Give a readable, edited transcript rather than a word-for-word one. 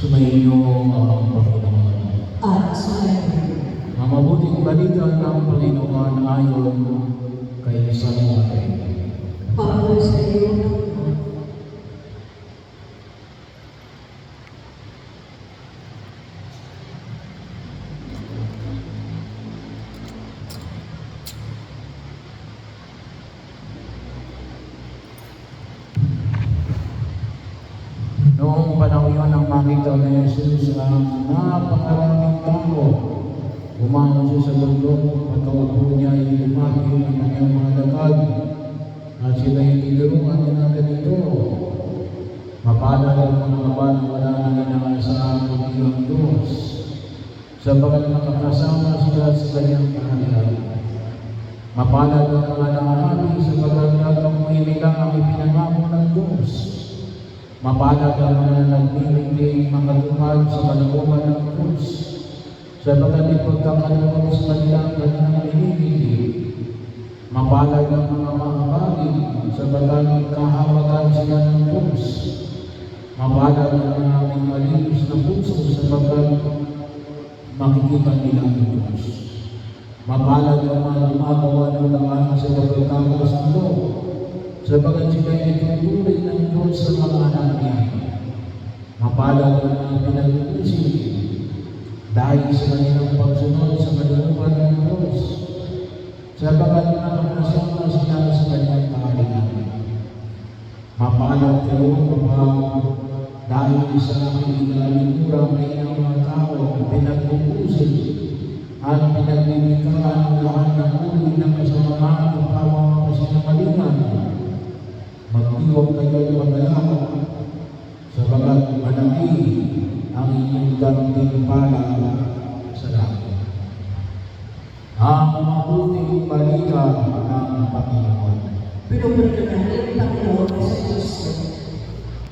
Sumainyo ang Panginoon. At sumainyo. Ang mabuting balita ng Panginoon ayon kay San Mateo. Papuri sa iyo, Panginoon. Noong panahon yun ang makita ni Jesus ang napakaraming tao. Umangon siya sa bundok, pataupo niya ay lumaki ang kanyang mga lakad. At sila'y tinulungan niya ng ganito. Mapalad ang mga kaban na wala nang inaasahan kundi ang Diyos. Sabagat makakasama sila sa kanyang kaharian. Mapalad ang mga nangahabi sabagat latang may nilang ang ipinangako ng Diyos. Mapalad ang mga nagmimiting makatupad sa kalooban ng Diyos, sabagat ipagkakaloob sa kanilang hinihili. Mapalad ang mga mahabagi, sabagat kahawagan sila ng Diyos. Mapalad ang mga may malinis na puso, sabagat makikita nila ng Diyos. Mapalad ang mga gumagawa ng daan sa pagkakalas ng loob, sabagat sila itutuloy ng Diyos sa mga anak niya. Mapalad ang mga pinag-uusig dahil sa kanilang pagsunod sa kalooban ng Diyos, sabagat nakakasama sila sa kanyang kaharian. Mapalad kayo kapag dahil sa aking inalimura kayo ng mga tao pinag-uusig at pinagbibigkaan ng lahat ng uri ng kasamaan ng pawang kasinungalingan. Magdiwag kayo mag-alala, sabagat malaki ang inyong gantimpala sa langit. Ang mabuting balita ng Panginoon. Pinupulito natin, Panginoon sa Diyos.